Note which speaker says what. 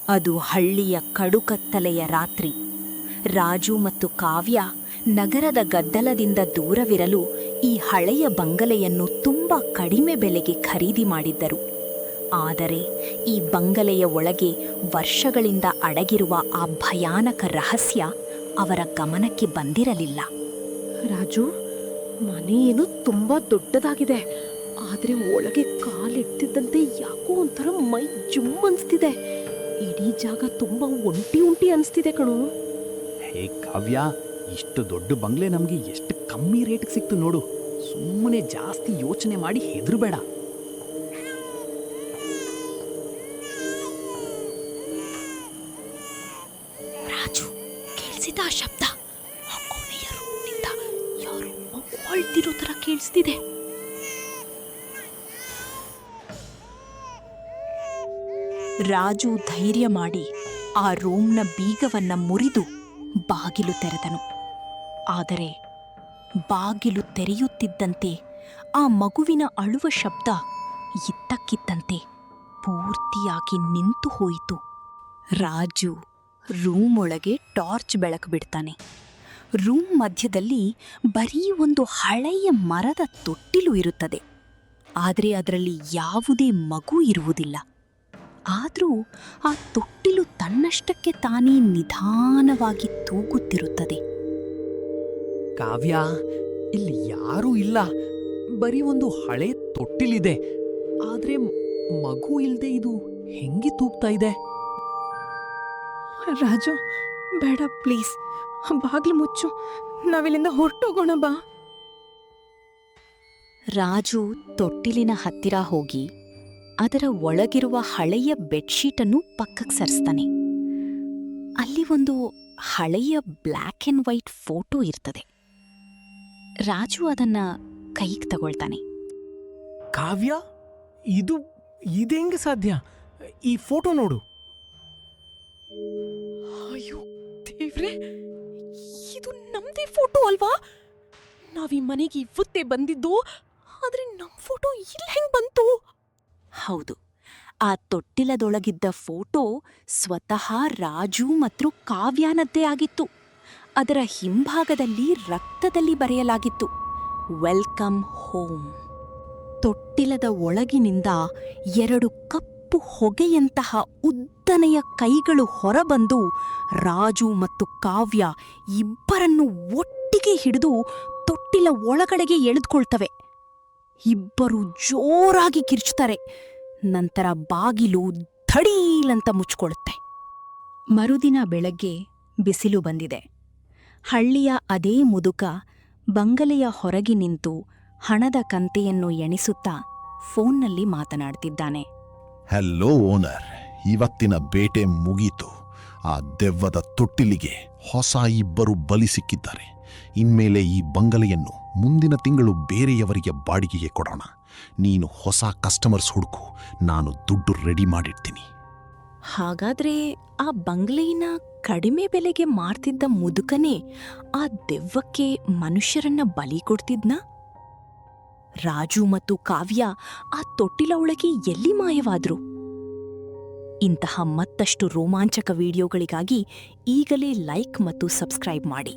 Speaker 1: ಅದು ಹಳ್ಳಿಯ ಕಡುಕತ್ತಲೆಯ ರಾತ್ರಿ. ರಾಜು ಮತ್ತು ಕಾವ್ಯ ನಗರದ ಗದ್ದಲದಿಂದ ದೂರವಿರಲು ಈ ಹಳೆಯ ಬಂಗಲೆಯನ್ನು ತುಂಬ ಕಡಿಮೆ ಬೆಲೆಗೆ ಖರೀದಿ ಮಾಡಿದ್ದರು. ಆದರೆ ಈ ಬಂಗಲೆಯ ಒಳಗೆ ವರ್ಷಗಳಿಂದ ಅಡಗಿರುವ ಆ ಭಯಾನಕ ರಹಸ್ಯ ಅವರ ಗಮನಕ್ಕೆ ಬಂದಿರಲಿಲ್ಲ.
Speaker 2: ರಾಜು, ಮನೆ ಏನು ತುಂಬಾ ದೊಡ್ಡದಾಗಿದೆ, ಆದ್ರೆ ಒಳಗೆ ಕಾಲಿಡ್ತಿದ್ದಂತೆ ಯಾಕೋ ಒಂಥರ ಮೈ ಜುಮ್ ಅನ್ಸ್ತಿದೆ. ಇಡೀ ಜಾಗ ತುಂಬಾ ಒಂಟಿ ಅನ್ಸ್ತಿದೆ ಕಣೋ.
Speaker 3: ಹೇ ಕಾವ್ಯ, ಇಷ್ಟು ದೊಡ್ಡ ಬಂಗ್ಲೆ ನಮಗೆ ಎಷ್ಟು ಕಮ್ಮಿ ರೇಟ್ಗೆ ಸಿಕ್ತು ನೋಡು. ಸುಮ್ಮನೆ ಜಾಸ್ತಿ ಯೋಚನೆ ಮಾಡಿ ಹೆದರಬೇಡ.
Speaker 1: ರಾಜು, ಕೇಳಿಸಿದ ಆ ಶಬ್ದ? ಆ ಕೋಣೆಯ ರೂಮ್ನಿಂದ ಯಾರೋ ಮಗು ಅಳ್ತಿರೋ ತರ ಕೇಳಿಸ್ತಿದೆ. ರಾಜು ಧೈರ್ಯ ಮಾಡಿ ಆ ರೂಮ್ನ ಬೀಗವನ್ನ ಮುರಿದು ಬಾಗಿಲು ತೆರೆದನು. ಆದರೆ ಬಾಗಿಲು ತೆರೆಯುತ್ತಿದ್ದಂತೆ ಆ ಮಗುವಿನ ಅಳುವ ಶಬ್ದ ಇದ್ದಕ್ಕಿದ್ದಂತೆ ಪೂರ್ತಿಯಾಗಿ ನಿಂತು ಹೋಯಿತು. ರಾಜು ರೂಮ್ ಒಳಗೆ ಟಾರ್ಚ್ ಬೆಳಕು ಬಿಡ್ತಾನೆ. ರೂಮ್ ಮಧ್ಯದಲ್ಲಿ ಬರೀ ಒಂದು ಹಳೆಯ ಮರದ ತೊಟ್ಟಿಲು ಇರುತ್ತದೆ. ಆದರೆ ಅದರಲ್ಲಿ ಯಾವುದೇ ಮಗು ಇರುವುದಿಲ್ಲ. ಆದರೂ ಆ ತೊಟ್ಟಿಲು ತನ್ನಷ್ಟಕ್ಕೆ ತಾನೇ ನಿಧಾನವಾಗಿ ತೂಗುತ್ತಿರುತ್ತದೆ.
Speaker 3: ಕಾವ್ಯ, ಇಲ್ಲಿ ಯಾರೂ ಇಲ್ಲ. ಬರೀ ಒಂದು ಹಳೆ ತೊಟ್ಟಿಲಿದೆ. ಆದ್ರೆ ಮಗು ಇಲ್ದೆ ಇದು ಹೆಂಗೆ ತೂಗ್ತಾ ಇದೆ?
Speaker 2: ರಾಜು, ಬೇಡ ಪ್ಲೀಸ್, ಬಾಗ್ಲು ಮುಚ್ಚು, ನಾವಿಲ್ಲಿಂದ ಹೊರಟೋಗೋಣ ಬಾ.
Speaker 1: ರಾಜು ತೊಟ್ಟಿಲಿನ ಹತ್ತಿರ ಹೋಗಿ ಅದರ ಒಳಗಿರುವ ಹಳೆಯ ಬೆಡ್ಶೀಟನ್ನು ಪಕ್ಕಕ್ಕೆ ಸರಿಸ್ತಾನೆ. ಅಲ್ಲಿ ಒಂದು ಹಳೆಯ ಬ್ಲ್ಯಾಕ್ ಆ್ಯಂಡ್ ವೈಟ್ ಫೋಟೋ ಇರ್ತದೆ. ರಾಜು ಅದನ್ನ ಕೈಗೆ ತಗೊಳ್ತಾನೆ.
Speaker 4: ಕಾವ್ಯ, ಇದೆಂಗೆ ಸಾಧ್ಯ? ಈ ಫೋಟೋ ನೋಡು.
Speaker 2: ಅಯ್ಯೋ ದೇವ್ರೆ, ಇದು ನಮ್ದೇ ಫೋಟೋ ಅಲ್ವಾ? ನಾವ್ ಈ ಮನೆಗೆ ಇವತ್ತೇ ಬಂದಿದ್ದು, ಆದ್ರೆ ನಮ್ ಫೋಟೋ ಇಲ್ಲಿ ಹೆಂಗ್ ಬಂತು?
Speaker 1: ಹೌದು, ಆ ತೊಟ್ಟಿಲದೊಳಗಿದ್ದ ಫೋಟೋ ಸ್ವತಃ ರಾಜು ಮತ್ತು ಕಾವ್ಯನದ್ದೇ ಆಗಿತ್ತು. ಅದರ ಹಿಂಭಾಗದಲ್ಲಿ ರಕ್ತದಲ್ಲಿ ಬರೆಯಲಾಗಿತ್ತು, ವೆಲ್ಕಮ್ ಹೋಮ್. ತೊಟ್ಟಿಲದ ಒಳಗಿನಿಂದ 2 ಕಪ್ಪು ಹೊಗೆಯಂತಹ ಉದ್ದನೆಯ ಕೈಗಳು ಹೊರಬಂದು ರಾಜು ಮತ್ತು ಕಾವ್ಯ ಇಬ್ಬರನ್ನು ಒಟ್ಟಿಗೆ ಹಿಡಿದು ತೊಟ್ಟಿಲ ಒಳಗಡೆಗೆ ಎಳೆದುಕೊಳ್ತವೆ. ಇಬ್ಬರು ಜೋರಾಗಿ ಕಿರ್ಚುತ್ತಾರೆ. ನಂತರ ಬಾಗಿಲು ಧಡೀಲಂತ ಮುಚ್ಚಿಕೊಳ್ಳುತ್ತೆ. ಮರುದಿನ ಬೆಳಗ್ಗೆ ಬಿಸಿಲು ಬಂದಿದೆ. ಹಳ್ಳಿಯ ಅದೇ ಮುದುಕ ಬಂಗಲೆಯ ಹೊರಗೆ ನಿಂತು ಹಣದ ಕಂತೆಯನ್ನು ಎಣಿಸುತ್ತಾ ಫೋನ್ನಲ್ಲಿ ಮಾತನಾಡ್ತಿದ್ದಾನೆ.
Speaker 5: ಹಲೋ ಓನರ್, ಇವತ್ತಿನ ಬೇಟೆ ಮುಗೀತು. ಆ ದೆವ್ವದ ತೊಟ್ಟಿಲಿಗೆ ಹೊಸ 2 ಬಲಿ ಸಿಕ್ಕಿದ್ದಾರೆ. ಇನ್ಮೇಲೆ ಈ ಬಂಗಲೆಯನ್ನು ಮುಂದಿನ ತಿಂಗಳು ಬೇರೆಯವರಿಗೆ ಬಾಡಿಗೆಗೆ ಕೊಡೋಣ. ನೀನು ಹೊಸ ಕಸ್ಟಮರ್ಸ್ ಹುಡುಕು, ನಾನು ದುಡ್ಡು ರೆಡಿ ಮಾಡಿರ್ತೀನಿ.
Speaker 1: ಹಾಗಾದ್ರೆ ಆ ಬಂಗ್ಲೆಯನ್ನ ಕಡಿಮೆ ಬೆಲೆಗೆ ಮಾರ್ತಿದ್ದ ಮುದುಕನೇ ಆ ದೆವ್ವಕ್ಕೆ ಮನುಷ್ಯರನ್ನ ಬಲಿ ಕೊಡ್ತಿದ್ನಾ? ರಾಜು ಮತ್ತು ಕಾವ್ಯ ಆ ತೊಟ್ಟಿಲ ಒಳಗೆ ಎಲ್ಲಿ ಮಾಯವಾದ್ರು? ಇಂತಹ ಮತ್ತಷ್ಟು ರೋಮಾಂಚಕ ವಿಡಿಯೋಗಳಿಗಾಗಿ ಈಗಲೇ ಲೈಕ್ ಮತ್ತು ಸಬ್ಸ್ಕ್ರೈಬ್ ಮಾಡಿ.